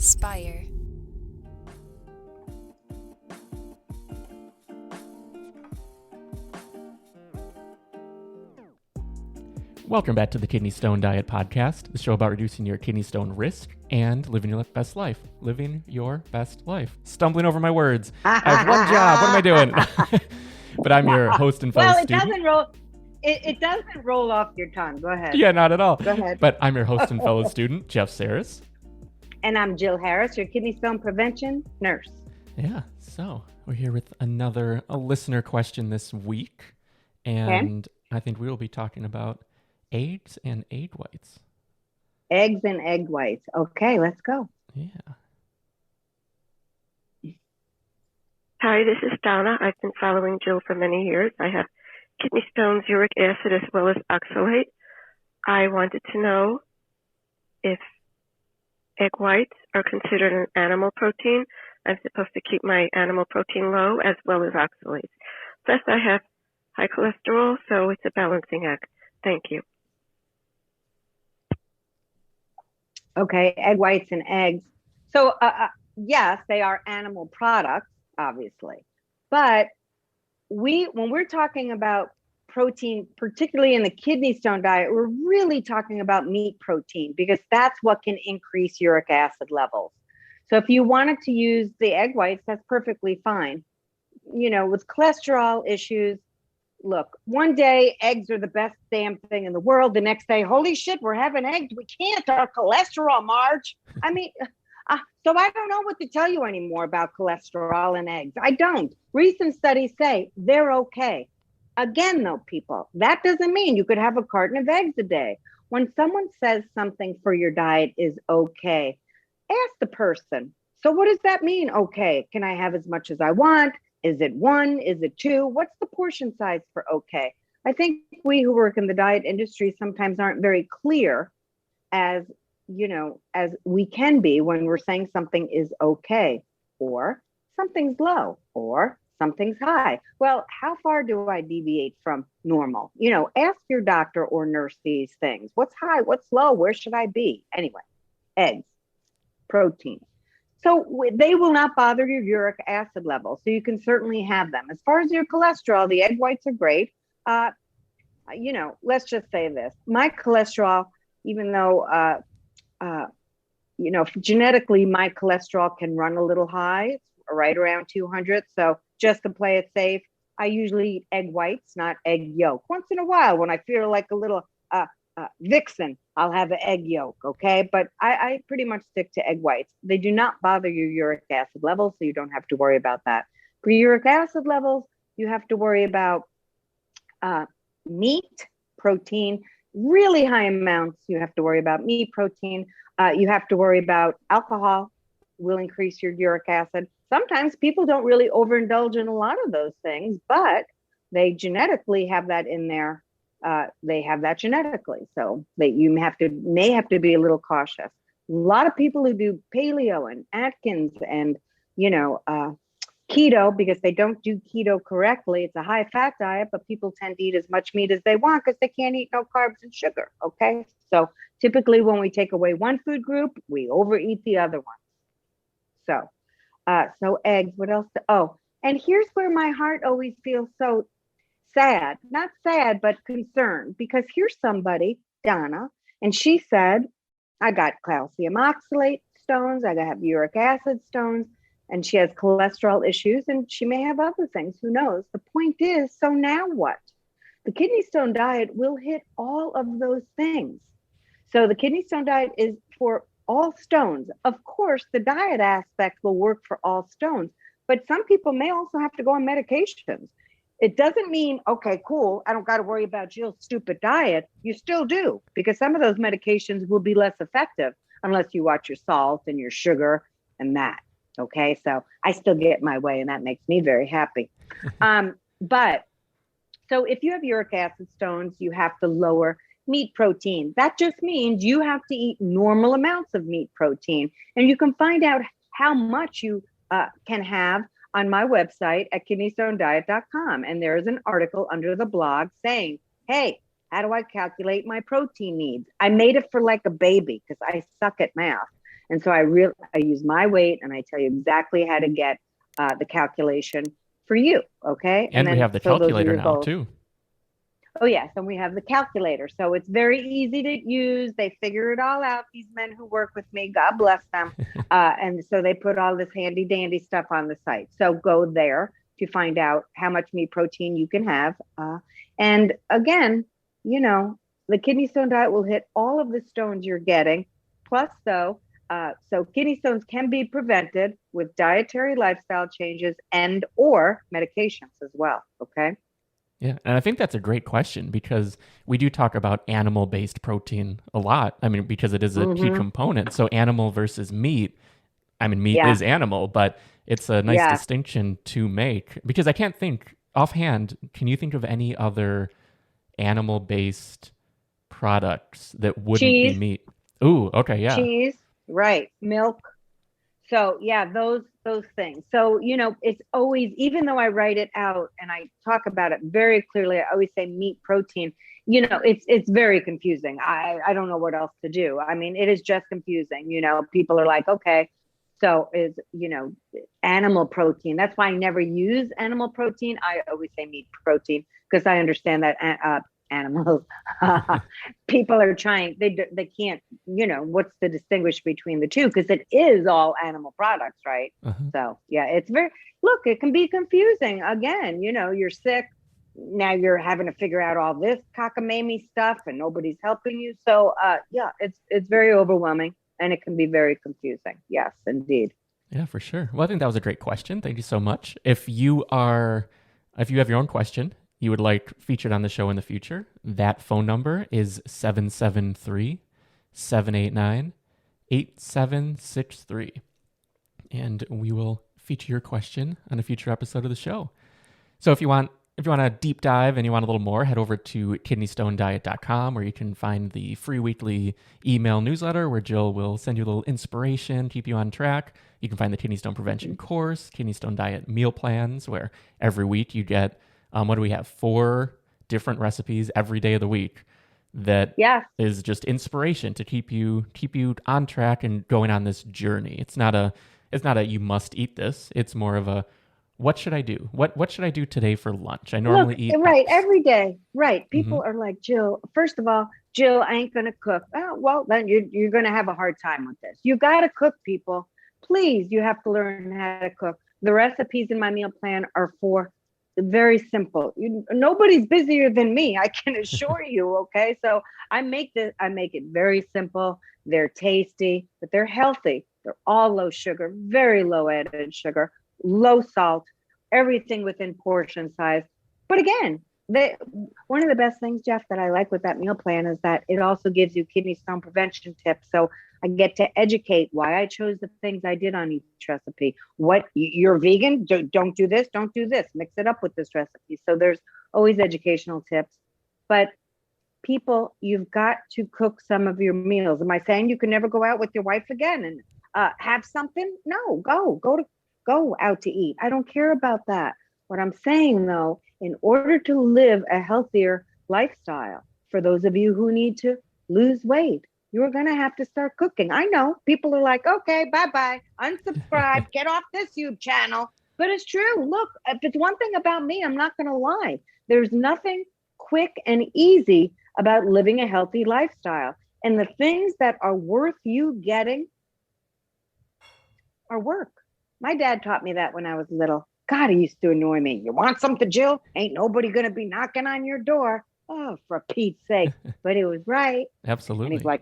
Spire. Welcome back to the Kidney Stone Diet Podcast, the show about reducing your kidney stone risk and living your best life. Living your best life. Stumbling over my words. I have one job. What am I doing? But I'm your host and fellow student. It doesn't roll off your tongue. Go ahead. Yeah, not at all. Go ahead. But I'm your host and fellow student, Jeff Saris. And I'm Jill Harris, your kidney stone prevention nurse. Yeah, so we're here with a listener question this week. And I think we will be talking about eggs and egg whites. Eggs and egg whites. Okay, let's go. Yeah. Hi, this is Donna. I've been following Jill for many years. I have kidney stones, uric acid, as well as oxalate. I wanted to know if egg whites are considered an animal protein. I'm supposed to keep my animal protein low as well as oxalates. Plus, I have high cholesterol, so it's a balancing act. Thank you. Okay, egg whites and eggs. So, yes, they are animal products, obviously. But when we're talking about protein, particularly in the kidney stone diet, we're really talking about meat protein because that's what can increase uric acid levels. So if you wanted to use the egg whites, that's perfectly fine. You know, with cholesterol issues, look, one day eggs are the best damn thing in the world. The next day, holy shit, we're having eggs. We can't, our cholesterol, Marge. I mean, so I don't know what to tell you anymore about cholesterol and eggs. I don't. Recent studies say they're okay. Again, though, people, that doesn't mean you could have a carton of eggs a day. When someone says something for your diet is okay, ask the person, so what does that mean? Okay, can I have as much as I want? Is it one? Is it two? What's the portion size for okay? I think we who work in the diet industry sometimes aren't very clear as we can be when we're saying something is okay, or something's low, or something's high. Well, how far do I deviate from normal? Ask your doctor or nurse these things. What's high? What's low? Where should I be? Anyway, eggs, protein. So they will not bother your uric acid level. So you can certainly have them. As far as your cholesterol, the egg whites are great. Let's just say this. My cholesterol, even though, genetically my cholesterol can run a little high, it's right around 200. So just to play it safe, I usually eat egg whites, not egg yolk. Once in a while, when I feel like a little vixen, I'll have an egg yolk, okay? But I pretty much stick to egg whites. They do not bother your uric acid levels, so you don't have to worry about that. For uric acid levels, you have to worry about meat, protein, really high amounts. You have to worry about meat protein. You have to worry about alcohol, will increase your uric acid. Sometimes people don't really overindulge in a lot of those things, but they genetically have that in there. They have that genetically, so you may have to be a little cautious. A lot of people who do paleo and Atkins and keto, because they don't do keto correctly. It's a high fat diet, but people tend to eat as much meat as they want because they can't eat no carbs and sugar. Okay, so typically when we take away one food group, we overeat the other one. So eggs. What else? And here's where my heart always feels so sad, not sad, but concerned, because here's somebody, Donna, and she said, I got calcium oxalate stones, I have uric acid stones, and she has cholesterol issues, and she may have other things, who knows? The point is, so now what? The kidney stone diet will hit all of those things. So the kidney stone diet is for all stones. Of course, the diet aspect will work for all stones, but some people may also have to go on medications. It doesn't mean, okay, cool, I don't got to worry about Jill's stupid diet. You still do, because some of those medications will be less effective unless you watch your salt and your sugar and that. Okay, so I still get my way, and that makes me very happy. But so if you have uric acid stones, you have to lower meat protein. That just means you have to eat normal amounts of meat protein. And you can find out how much you can have on my website at kidneystonediet.com. And there is an article under the blog saying, hey, how do I calculate my protein needs? I made it for like a baby because I suck at math. And so I use my weight, and I tell you exactly how to get the calculation for you. Okay. And we then, have the so those are calculator your now goals. too. Oh, yes. And we have the calculator. So it's very easy to use. They figure it all out. These men who work with me, God bless them. And so they put all this handy dandy stuff on the site. So go there to find out how much meat protein you can have. And again, the kidney stone diet will hit all of the stones you're getting. Plus, so kidney stones can be prevented with dietary lifestyle changes and or medications as well. Okay. Yeah, and I think that's a great question because we do talk about animal-based protein a lot. I mean, because it is a key component. So animal versus meat. I mean, meat is animal, but it's a nice distinction to make because I can't think offhand. Can you think of any other animal-based products that wouldn't be meat? Ooh, okay, yeah. Cheese, right. Milk. So yeah, those things. So, it's always, even though I write it out and I talk about it very clearly, I always say meat protein, it's very confusing. I don't know what else to do. I mean, it is just confusing. People are like, okay, so is, animal protein. That's why I never use animal protein. I always say meat protein because I understand that animals people are trying, they can't, what's the distinguish between the two, because it is all animal products, right? So yeah, it's it can be confusing. Again, you're sick, now you're having to figure out all this cockamamie stuff and nobody's helping you. So yeah, it's very overwhelming and it can be very confusing. Yes, indeed. Yeah, for sure. Well, I think that was a great question. Thank you so much. If you have your own question you would like featured on the show in the future, that phone number is 773-789-8763. And we will feature your question on a future episode of the show. So if you want a deep dive and you want a little more, head over to kidneystonediet.com where you can find the free weekly email newsletter where Jill will send you a little inspiration, keep you on track. You can find the Kidney Stone Prevention course, Kidney Stone Diet meal plans, where every week you get, what do we have? 4 different recipes every day of the week that is just inspiration to keep you on track and going on this journey. It's not a you must eat this. It's more of a, what should I do? What should I do today for lunch? I normally eat right X. every day. Right. People are like, Jill, first of all, Jill, I ain't going to cook. Oh, well, then you're going to have a hard time with this. You got to cook, people. Please, you have to learn how to cook. The recipes in my meal plan are for very simple. Nobody's busier than me, I can assure you. Okay. So I make it very simple. They're tasty, but they're healthy. They're all low sugar, very low added sugar, low salt, everything within portion size. But again, one of the best things, Jeff, that I like with that meal plan is that it also gives you kidney stone prevention tips. So I get to educate why I chose the things I did on each recipe. What, you're vegan? Don't do this. Don't do this. Mix it up with this recipe. So there's always educational tips. But people, you've got to cook some of your meals. Am I saying you can never go out with your wife again and have something? No, go out to eat. I don't care about that. What I'm saying, though, in order to live a healthier lifestyle, for those of you who need to lose weight, you're going to have to start cooking. I know people are like, okay, bye-bye, unsubscribe, get off this YouTube channel. But it's true. Look, if it's one thing about me, I'm not going to lie. There's nothing quick and easy about living a healthy lifestyle. And the things that are worth you getting are work. My dad taught me that when I was little. God, he used to annoy me. You want something, Jill? Ain't nobody going to be knocking on your door. Oh, for Pete's sake. But it was right. Absolutely. And he's like,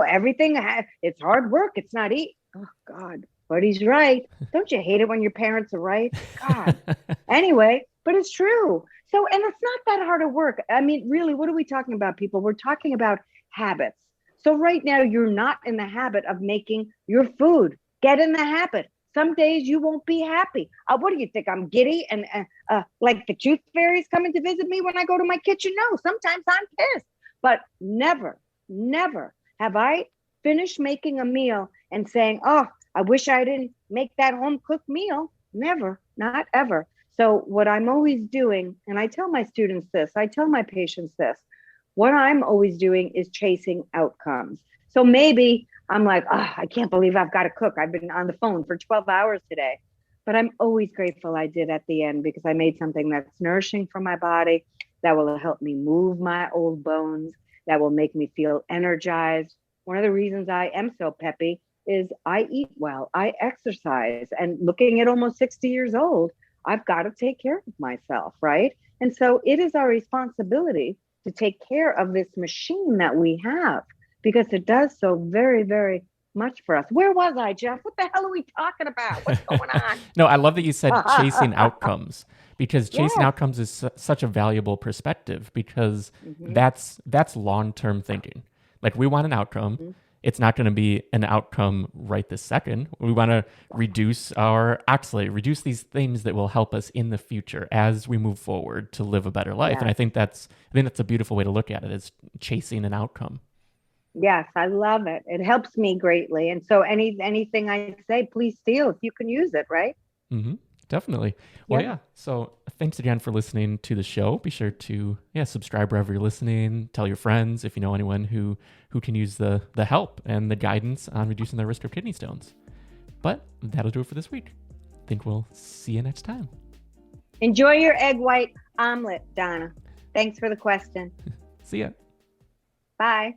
everything, it's hard work. It's not easy. Oh, God. But he's right. Don't you hate it when your parents are right? God. Anyway, but it's true. So, and it's not that hard of work. I mean, really, what are we talking about, people? We're talking about habits. So right now, you're not in the habit of making your food. Get in the habit. Some days you won't be happy. What do you think? I'm giddy and like the tooth fairy's coming to visit me when I go to my kitchen? No, sometimes I'm pissed. But never have I finished making a meal and saying, oh, I wish I didn't make that home cooked meal. Never, not ever. So what I'm always doing, and I tell my students this, I tell my patients this, what I'm always doing is chasing outcomes. So maybe I'm like, oh, I can't believe I've got to cook. I've been on the phone for 12 hours today. But I'm always grateful I did at the end, because I made something that's nourishing for my body, that will help me move my old bones, that will make me feel energized. One of the reasons I am so peppy is I eat well, I exercise, and looking at almost 60 years old, I've got to take care of myself, right? And so it is our responsibility to take care of this machine that we have, because it does so very, very much for us. Where was I, Jeff? What the hell are we talking about? What's going on? No, I love that you said chasing outcomes, because chasing Yes. outcomes is such a valuable perspective, because Mhm. that's long-term thinking. Like, we want an outcome. Mhm. It's not going to be an outcome right this second. We want to reduce our oxalate, reduce these things that will help us in the future as we move forward to live a better life. And Yes. I think that's a beautiful way to look at it, is chasing an outcome. Yes, I love it. It helps me greatly. And so anything I say, please steal if you can use it, right? Mm-hmm. Definitely. Well, Yeah. yeah. So thanks again for listening to the show. Be sure to subscribe wherever you're listening. Tell your friends if you know anyone who can use the help and the guidance on reducing their risk of kidney stones. But that'll do it for this week. Think we'll see you next time. Enjoy your egg white omelet, Donna. Thanks for the question. See ya. Bye.